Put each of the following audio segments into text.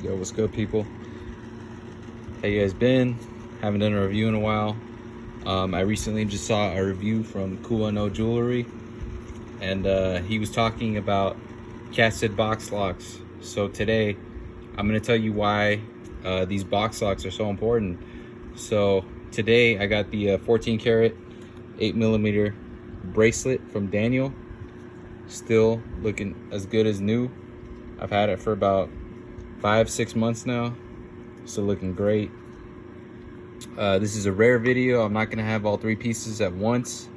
Yo, what's good, people? How you guys been? Haven't done a review in a while. I recently just saw a review from No Jewelry, and he was talking about casted box locks. So today, I'm gonna tell you why these box locks are so important. So today, I got the 14 karat, 8mm bracelet from Daniel. Still looking as good as new. I've had it for about 5-6 months now. Still looking great. This is a rare video. I'm not gonna have all 3 pieces at once,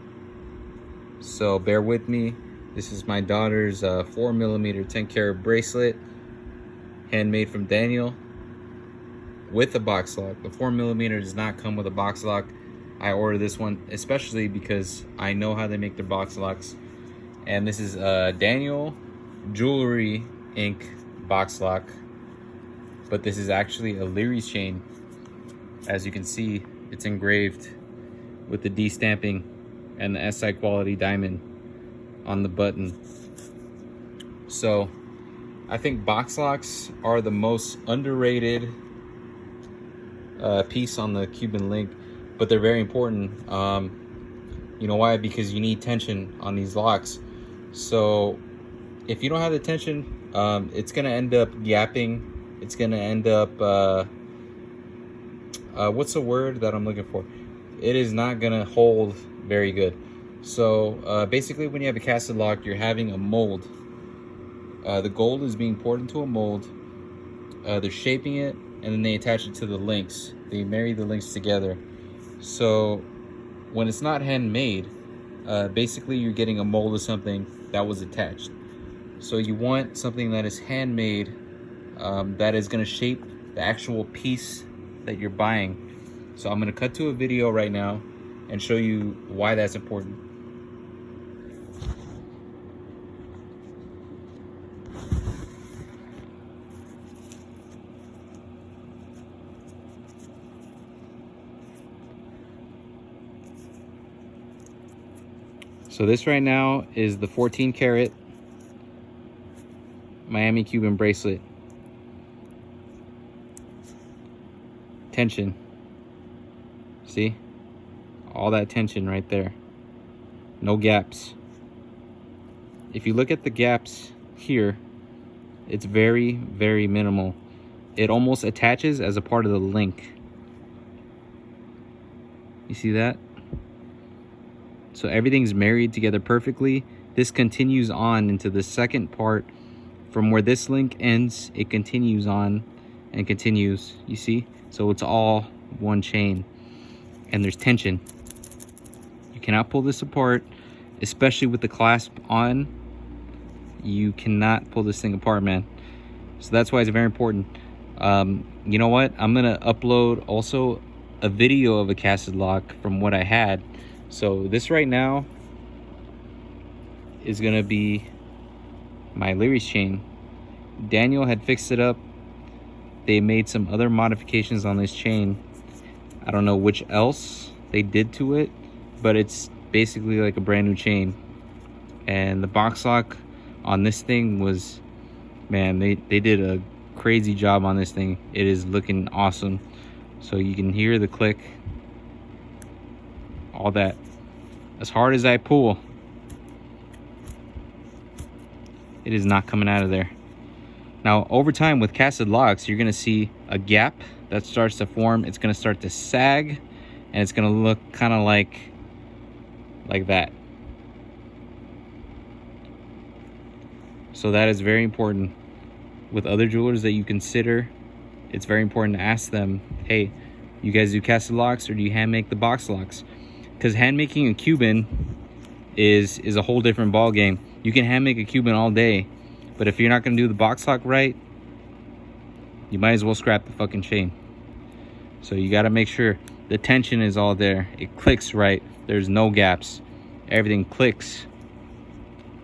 so bear with me. This is my daughter's 4mm 10 karat bracelet, handmade from Daniel, with a box lock. The 4mm does not come with a box lock. I ordered this one especially because I know how they make their box locks. And this is Daniel Jewelry Inc. box lock, but this is actually a Leary's chain. As you can see, it's engraved with the D stamping and the SI quality diamond on the button. So I think box locks are the most underrated piece on the Cuban link, but they're very important. You know why? Because you need tension on these locks. So if you don't have the tension, it's gonna end up gapping. It's gonna end up what's the word that I'm looking for? It is not gonna hold very good. So basically, when you have a casted lock, you're having a mold. The gold is being poured into a mold. They're shaping it, and then they attach it to the links. They marry the links together. So when it's not handmade, basically you're getting a mold of something that was attached. So you want something that is handmade, that is going to shape the actual piece that you're buying. So I'm going to cut to a video right now and show you why that's important. So this right now is the 14 karat Miami Cuban bracelet. Tension. See? All that tension right there. No gaps. If you look at the gaps here, it's very, very minimal. It almost attaches as a part of the link. You see that? So everything's married together perfectly. This continues on into the second part. From where this link ends, it continues on and continues, you see? So it's all one chain, and there's tension. You cannot pull this apart, especially with the clasp on. You cannot pull this thing apart, man. So that's why it's very important. You know what? I'm gonna upload also a video of a casted lock from what I had. So this right now is gonna be my Leary's chain. Daniel had fixed it up. They made some other modifications on this chain. I don't know which else they did to it, but it's basically like a brand new chain. And the box lock on this thing was, man, they did a crazy job on this thing. It is looking awesome. So you can hear the click, all that. As hard as I pull, it is not coming out of there. Now, over time with casted locks, you're gonna see a gap that starts to form. It's gonna start to sag, and it's gonna look kind of like that. So that is very important. With other jewelers that you consider, it's very important to ask them, hey, you guys do casted locks or do you hand make the box locks? Because hand making a Cuban is a whole different ball game. You can hand make a Cuban all day, but if you're not gonna do the box lock right, you might as well scrap the fucking chain. So you gotta make sure the tension is all there. It clicks right. There's no gaps. Everything clicks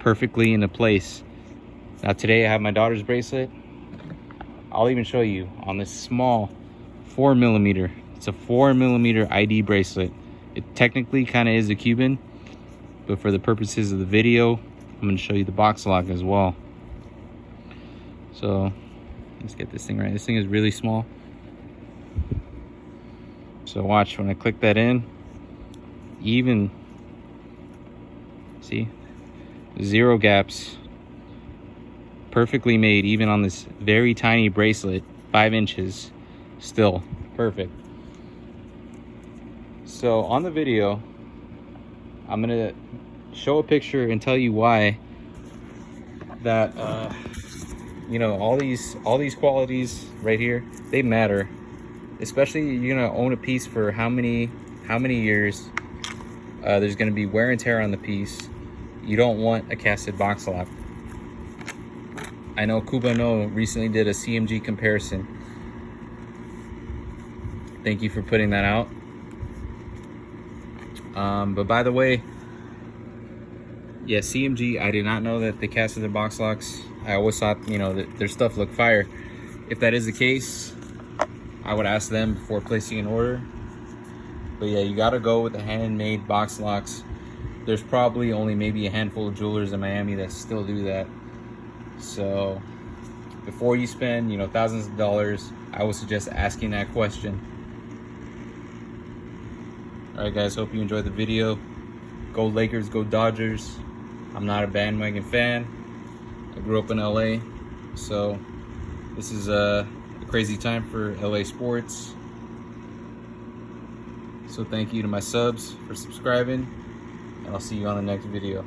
perfectly into place. Now today I have my daughter's bracelet. I'll even show you on this small 4mm. It's a 4mm ID bracelet. It technically kind of is a Cuban, but for the purposes of the video, I'm going to show you the box lock as well. So Let's get this thing right. This thing is really small. So watch, when I click that in, even, see, 0 gaps. Perfectly made, even on this very tiny bracelet, 5 inches, still perfect. So on the video, I'm gonna show a picture and tell you why that you know, all these qualities right here, they matter. Especially, you're gonna own a piece for how many years. There's gonna be wear and tear on the piece. You don't want a casted box lock. I know Kuba No recently did a CMG comparison. Thank you for putting that out. But by the way, yeah, CMG, I did not know that they casted their box locks. I always thought, you know, that their stuff looked fire. If that is the case, I would ask them before placing an order. But yeah, you gotta go with the handmade box locks. There's probably only maybe a handful of jewelers in Miami that still do that. So before you spend, you know, thousands of dollars, I would suggest asking that question. All right, guys, hope you enjoyed the video. Go Lakers, go Dodgers. I'm not a bandwagon fan. I grew up in LA, so this is a crazy time for LA sports. So thank you to my subs for subscribing, and I'll see you on the next video.